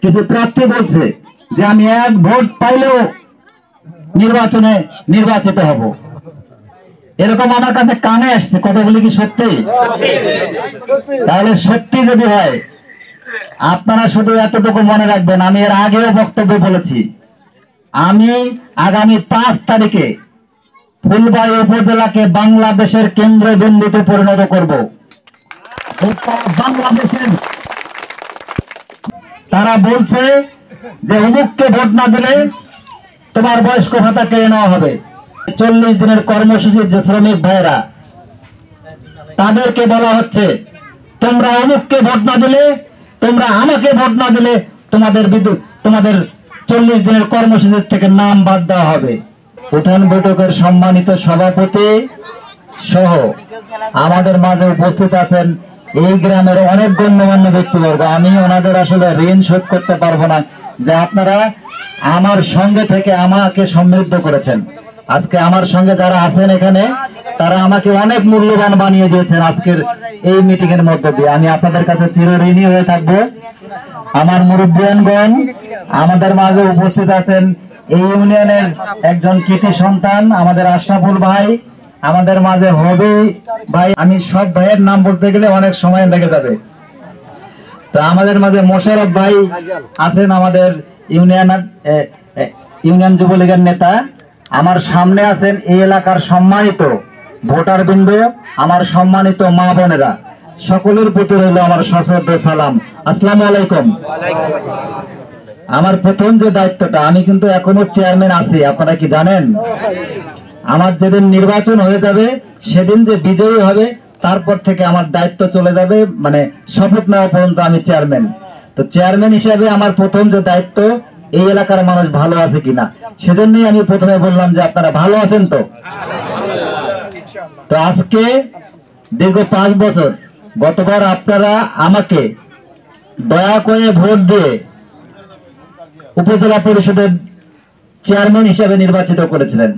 কিছু প্রার্থী বলছে যে আমি এক ভোট পাইলেও নির্বাচনে নির্বাচিত হব। এরকম আমার কাছে কানে আসছে, কথাগুলি কি সত্যি? তাহলে সত্যি যদি হয়, আপনারা শুধু এতটুকু মনে রাখবেন, আমি এর আগেও বক্তব্য বলেছি, আমি আগামী 5 তারিখে ফুলবাড়ী উপজেলাকে বাংলাদেশের কেন্দ্রবিন্দুতে পরিণত করব। বাংলাদেশের তারা বলছে যে অমুককে ভোট না দিলে তোমার বয়স্ক ভাতা কেড়ে নেওয়া হবে। 40 দিনের কর্মসূচির যে শ্রমিক ভাইরা, তাদেরকে বলা হচ্ছে তোমরা অমুককে ভোট না দিলে, তোমরা আমাকে ভোট না দিলে তোমাদের 40 দিনের কর্মসূচির থেকে নাম বাদ দেওয়া হবে। উঠান বৈঠকের সম্মানিত সভাপতি সহ আমাদের মাঝে উপস্থিত আছেন এই গ্রামের অনেক গণ্যমান্য ব্যক্তিবর্গ। আমি ওনাদের আসলে ঋণ শোধ করতে পারবো না, যে আপনারা আমার সঙ্গে থেকে আমাকে সমৃদ্ধ করেছেন। আজকে আমার সঙ্গে যারা আছেন এখানে, তারা আমাকে অনেক মূল্যবান বানিয়ে দিয়েছেন আজকের এই মিটিং এর মধ্য দিয়ে। আমি আপনাদের কাছে চিরঋণী হয়ে থাকবো। আমার মুরব্বিয়ানগণ আমাদের মাঝে উপস্থিত আছেন, এই ইউনিয়নের একজন কৃতি সন্তান আমাদের আশরাফুল ভাই, আমাদের মাঝে হবি ভাই। আমি সব ভাইয়ের নাম বলতে গেলে অনেক সময় লেগে যাবে। তো আমাদের মাঝে মোশাররফ ভাই আছেন, আমাদের ইউনিয়ন যুবলীগের নেতা। আমার সামনে আছেন এই এলাকার সম্মানিত ভোটার বৃন্দ, আমার সম্মানিত মা বোনেরা, সকলের প্রতি রইল আমার সশ্রদ্ধ সালাম। আসসালামু আলাইকুম। আমার প্রথম যে দায়িত্বটা, আমি কিন্তু এখনো চেয়ারম্যান আছি, আপনারা কি জানেন? আমার যেদিন নির্বাচন হয়ে যাবে, সেদিন যে বিজয়ী হবে, তারপর থেকে আমার দায়িত্ব চলে যাবে, মানে শপথ নেওয়া পর্যন্ত আমি চেয়ারম্যান। তো চেয়ারম্যান হিসেবে আমার প্রথম যে দায়িত্ব, এই এলাকার মানুষ ভালো আছে কিনা, সেজন্যই আমি প্রথমে বললাম যে আপনারা ভালো আছেন তো। তো আজকে দীর্ঘ 5 বছর, গতবার আপনারা আমাকে দয়া করে ভোট দিয়ে উপজেলা পরিষদের চেয়ারম্যান হিসেবে নির্বাচিত করেছিলেন।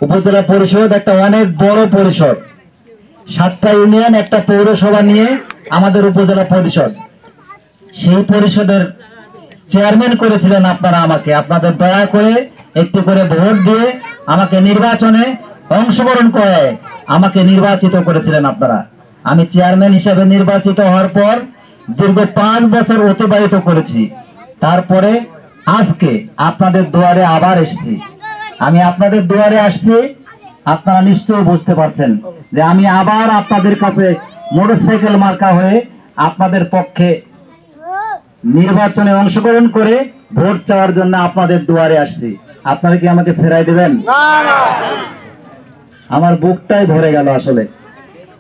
উপজেলা পরিষদ একটা অনেক বড় পরিষদ, 7টা ইউনিয়ন, একটা পৌরসভা নিয়ে আমাদের উপজেলা পরিষদ। সেই পরিষদের চেয়ারম্যান করেছিলেন আপনারা আমাকে। আপনাদের দয়া করে একটু করে ভোট দিয়ে আমাকে নির্বাচনে অংশগ্রহণ করে আমাকে নির্বাচিত করেছিলেন আপনারা। আমি চেয়ারম্যান হিসেবে নির্বাচিত হওয়ার পর দীর্ঘ 5 বছর অতিবাহিত করেছি। তারপরে আজকে আপনাদের দুয়ারে আবার এসেছি। আমি আপনাদের দুয়ারে আসছি, আপনারা নিশ্চয়ই বুঝতে পারছেন যে আমি আবার আপনাদের কাছে মোটরসাইকেল মার্কা হয়ে আপনাদের পক্ষে নির্বাচনে অংশগ্রহণ করে ভোট চাওয়ার জন্য আপনাদের দুয়ারে আসছি। আপনারা কি আমাকে ফেরাই দেবেন? আমার বুকটাই ভরে গেল আসলে।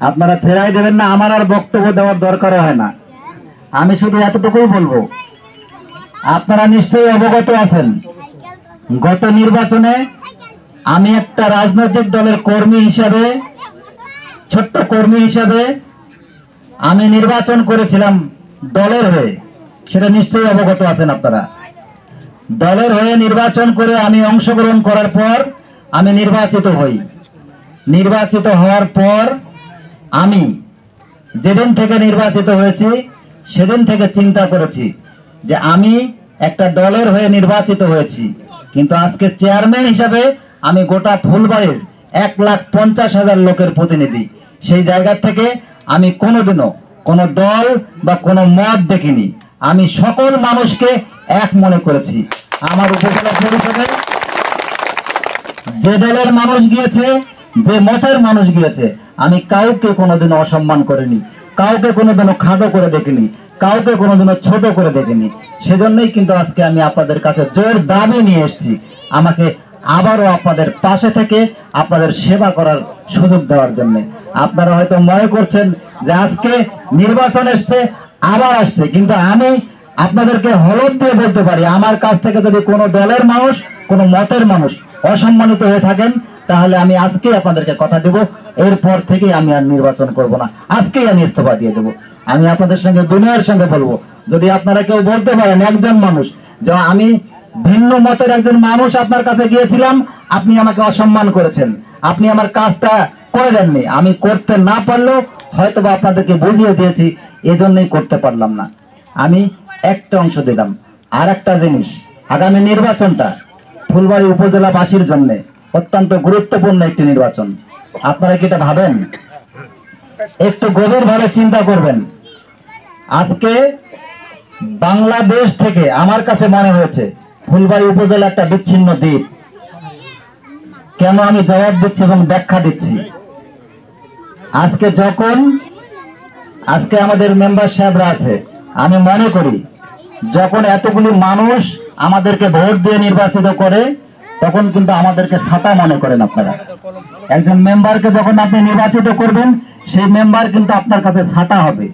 আপনারা ফেরাই দেবেন না, আমার আর বক্তব্য দেওয়ার দরকার হয় না। আমি শুধু এতটুকুই বলবো, আপনারা নিশ্চয়ই অবগত আছেন, গত নির্বাচনে আমি একটা রাজনৈতিক দলের কর্মী হিসাবে, ছোট্ট কর্মী হিসাবে আমি নির্বাচন করেছিলাম দলের হয়ে। সেটা নিশ্চয়ই অবগত আছেন আপনারা। দলের হয়ে নির্বাচন করে আমি অংশগ্রহণ করার পর আমি নির্বাচিত হই। নির্বাচিত হওয়ার পর আমি যেদিন থেকে নির্বাচিত হয়েছি, সেদিন থেকে চিন্তা করেছি যে আমি একটা দলের হয়ে নির্বাচিত হয়েছি, কিন্তু আজকে চেয়ারম্যান হিসাবে আমি গোটা ফুলবাড়ির 1,50,000 লোকের প্রতিনিধি। সেই জায়গা থেকে আমি কোনোদিনও কোনো দল বা কোনো মত দেখিনি। আমি সকল মানুষকে এক মনে করেছি। আমার উপজেলা পরিষদে যে দলের মানুষ গিয়েছে, যে মতের মানুষ গিয়েছে, আমি কাউকে কোনোদিনও অসম্মান করিনি, কাউকে কোনোদিনও খাটো করে দেখিনি, কাউকে কোনোদিনও ছোট করে দেখিনি। সেজন্যই কিন্তু আজকে আমি আপনাদের কাছে জোর দাবি নিয়ে এসেছি, আমাকে আবারও আপনাদের পাশে থেকে আপনাদের সেবা করার সুযোগ দেওয়ার জন্য। আপনারা হয়তো মনে করছেন যে আজকে নির্বাচন এসছে, আবার আসছে, কিন্তু আমি আপনাদেরকে হলফ দিয়ে বলতে পারি, আমার কাছ থেকে যদি কোনো দলের মানুষ, কোনো মতের মানুষ অসম্মানিত হয়ে থাকেন, তাহলে আমি আজকেই আপনাদেরকে কথা দেব, এরপর থেকে আমি আর নির্বাচন করব না, আজকেই আমি ইস্তফা দিয়ে দেব। আমি আপনাদের সঙ্গে বিনয়ের সঙ্গে বলবো, যদি আপনারা কেউ বলতে পারেন একজন মানুষ যে আমি ভিন্ন মতের একজন মানুষ আপনার কাছে গিয়েছিলাম, আপনি আমাকে অসম্মান করেছেন, আপনি আমার কাজটা করে দেননি, আমি করতে না পারলেও হয়তোবা আপনাদেরকে বুঝিয়ে দিয়েছি, এজন্যই করতে পারলাম না। আমি একটা অংশ দিলাম, আর একটা জিনিস, আগামী নির্বাচনটা ফুলবাড়ী উপজেলাবাসীর জন্য অত্যন্ত গুরুত্বপূর্ণ একটি নির্বাচন। আপনারা কি এটা ভাবেন? একটু গভীরভাবে চিন্তা করবেন। আজকে বাংলাদেশ থেকে আমার কাছে মনে হয়েছে ফুলবাড়ী উপজেলা একটা বিচ্ছিন্ন দ্বীপ। কেন আমি জবাব দিচ্ছি এবং ব্যাখ্যা দিচ্ছি। আজকে আমাদের মেম্বার সাহেবরা আছে, আমি মনে করি যখন এতগুলি মানুষ আমাদেরকে ভোট দিয়ে নির্বাচিত করে তখন কিন্তু আমাদেরকে ছাতা মনে করেন আপনারা। একজন মেম্বারকে যখন আপনি নির্বাচিত করবেন সেই মেম্বার কিন্তু আপনার কাছে ছাতা হবে,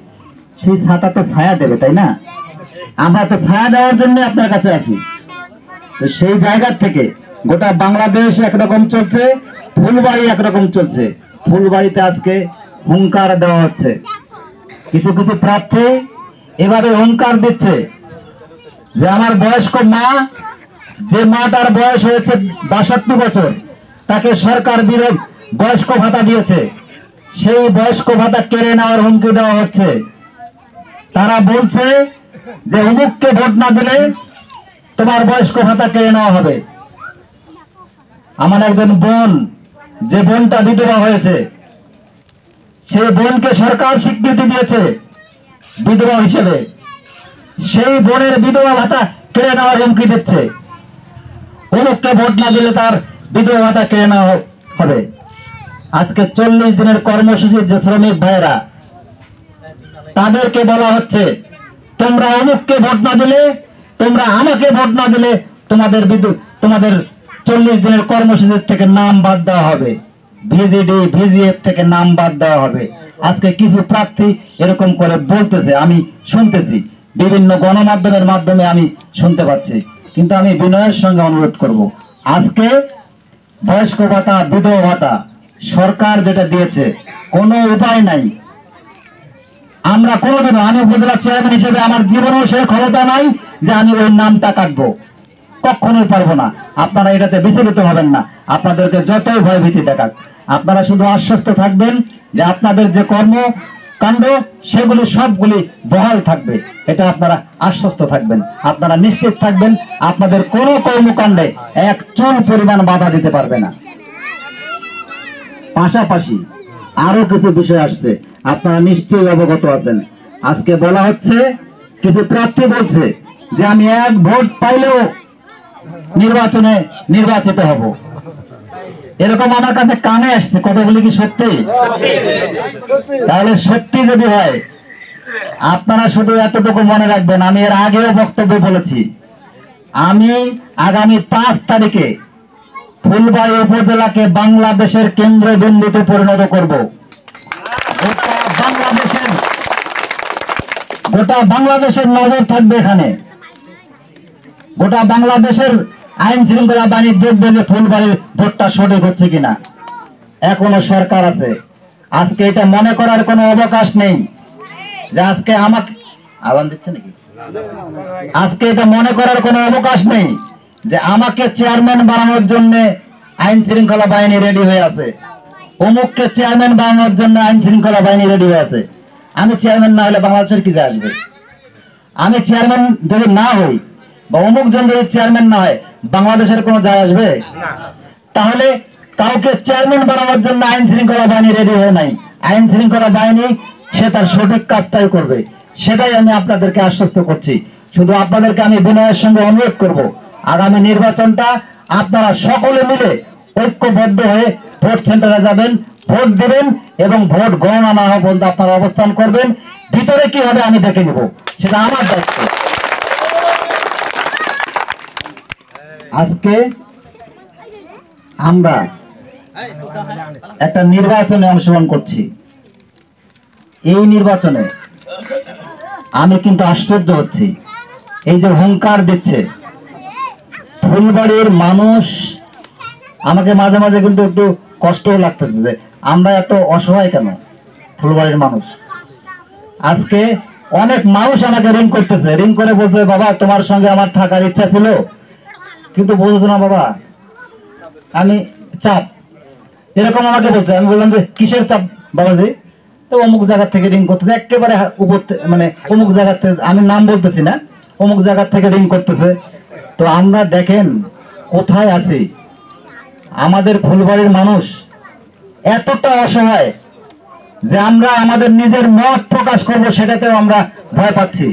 সেই ছাতা তো ছায়া দেবে, তাই না? আমরা তো ছায়া দেওয়ার জন্য আপনার কাছে আছি। তো সেই জায়গা থেকে গোটা বাংলাদেশ একরকম চলছে, ফুলবাড়ি একরকম চলছে। ফুলবাড়িতে আজকে হুঙ্কার দেওয়া হচ্ছে, কিছু কিছু প্রার্থী এভাবে হুঙ্কার দিচ্ছে যে আমার বয়স্ক মা, যে মাটার বয়স হয়েছে ৬২ বছর, তাকে সরকার বয়স্ক ভাতা দিয়েছে, সেই বয়স্ক ভাতা কেড়ে নেওয়ার হুমকি দেওয়া হচ্ছে। তারা বলছে যে অমুককে ভোট না দিলে তোমার বয়স্ক ভাতা কেড়ে নেওয়া হবে। আমার একজন বোন, যে বোনটা বিধবা হয়েছে, সেই বোনকে সরকার স্বীকৃতি দিয়েছে বিধবা হিসেবে, সেই বোনের বিধবা ভাতা কেড়ে নেওয়ার হুমকি দিচ্ছে। অমুককে ভোট না দিলে তার বিধবা ভাতা কেড়ে নেওয়া হবে। আজকে ৪০ দিনের কর্মসূচির যে শ্রমিক ভাইয়েরা, তাদেরকে বলা হচ্ছে তোমরা অমুককে ভোট না দিলে, তোমরা আমাকে ভোট না দিলে তোমাদের ৪০ দিনের কর্মসূচির থেকে নাম বাদ দেওয়া হবে, ভিজিডি ভিজিএফ থেকে নাম বাদ দেওয়া হবে। আজকে কিছু প্রার্থী এরকম করে বলতেছে, আমি শুনতেছি, বিভিন্ন গণমাধ্যমের মাধ্যমে আমি শুনতে পাচ্ছি। কিন্তু আমি বিনয়ের সঙ্গে অনুরোধ করব, আজকে বয়স্ক ভাতা, বিধবা ভাতা সরকার যেটা দিয়েছে, কোনো উপায় নাই। আমরা কোনোদিনও, আমি উপজেলা চেয়ারম্যান হিসেবে আমার জীবনেও সেই ক্ষমতা নাই যে আমি ওই নামটা কাটবো, কখনোই পারবো না। আপনারা এটাতে বিচলিত হবেন না, আপনাদেরকে যতই ভয়ভীতি দেখাক, আপনারা শুধু আশ্বস্ত থাকবেন যে আপনাদের যে কর্মকাণ্ড সেগুলি সবগুলি বহাল থাকবে, এটা আপনারা আশ্বস্ত থাকবেন। আপনারা নিশ্চিত থাকবেন আপনাদের কোনো কর্মকাণ্ডে এক চুল পরিমাণ বাধা দিতে পারবে না। পাশাপাশি আরো কিছু বিষয় আসছে, আপনারা নিশ্চয়ই অবগত আছেন। আজকে বলা হচ্ছে, কিছু প্রার্থী বলছে যে আমি এক ভোট পাইলেও নির্বাচনে নির্বাচিত হব। এরকম আমার কাছে কানে আসছে, কতগুলি কি সত্যি? তাহলে সত্যি যদি হয়, আপনারা শুধু এতটুকু মনে রাখবেন, আমি এর আগেও বক্তব্য বলেছি, আমি আগামী ৫ তারিখে ফুলবাড়ী উপজেলাকে বাংলাদেশের কেন্দ্রবিন্দুতে পরিণত করব। গোটা বাংলাদেশের নজর থাকবে এখানে। গোটা বাংলাদেশের আইন শৃঙ্খলা বাহিনী দেখবে যে ফুলবাড়ির ভোটটা সঠিক হচ্ছে কিনা। এখনো সরকার আছে, আজকে এটা মনে করার কোনো অবকাশ নেই যে আজকে আমাকে আহ্বান দিচ্ছে নাকি, আজকে এটা মনে করার কোনো অবকাশ নেই যে আমাকে চেয়ারম্যান বানানোর জন্য আইন শৃঙ্খলা বাহিনী রেডি হয়ে আছে, অমুককে চেয়ারম্যান বানানোর জন্য আইন শৃঙ্খলা বাহিনী রেডি হয়ে আছে। আমি চেয়ারম্যান না হলে বাংলাদেশের কি যায় আসবে? আমি চেয়ারম্যান যদি না হই বা অমুক জন যদি চেয়ারম্যান না হয়, বাংলাদেশের কোনো যায় আসবে? তাহলে কাউকে চেয়ারম্যান বানানোর জন্য আইন শৃঙ্খলা বাহিনী রেডি হয়ে নাই। আইন শৃঙ্খলা বাহিনী সে তার সঠিক কাজটাই করবে, সেটাই আমি আপনাদেরকে আশ্বস্ত করছি। শুধু আপনাদেরকে আমি বিনয়ের সঙ্গে অনুরোধ করব, আগামী নির্বাচনটা আপনারা সকলে মিলে ঐক্যবদ্ধ হয়ে ভোট সেন্টারে যাবেন, ভোট দেবেন এবং ভোট গণনা না হওয়া পর্যন্ত আপনারা অবস্থান করবেন। ভিতরে কি হবে আমি দেখে নেব, সেটা আমার দায়িত্ব। আজকে আমরা একটা নির্বাচনে অংশগ্রহণ করছি। এই নির্বাচনে আমি কিন্তু আশ্চর্য হচ্ছি, এই যে হুঙ্কার দিচ্ছে ফুলবাড়ির মানুষ, আমাকে মাঝে মাঝে কিন্তু একটু কষ্টও লাগতেছে যে আমরা এত অসহায় কেন ফুলবাড়ির মানুষ। আজকে অনেক মানুষ আমাকে রিং করতেছে, রিং করে বলছে বাবা তোমার সঙ্গে আমার থাকার ইচ্ছা ছিল, কিন্তু বুঝছো না বাবা আমি চাপ, এরকম আমাকে বলছে। আমি বললাম যে কিসের চাপ বাবাজি? তো অমুক জায়গা থেকে রিং করতেছে, একেবারে উপর মানে অমুক জায়গা থেকে, আমি নাম বলতেছি না, অমুক জায়গা থেকে রিং করতেছে। তো আমরা দেখেন কোথায় আছি, আমাদের ফুলবাড়ির মানুষ এতটা অসহায় যে আমরা আমাদের নিজের মত প্রকাশ করব সেটাতেও আমরা ভয় পাচ্ছি।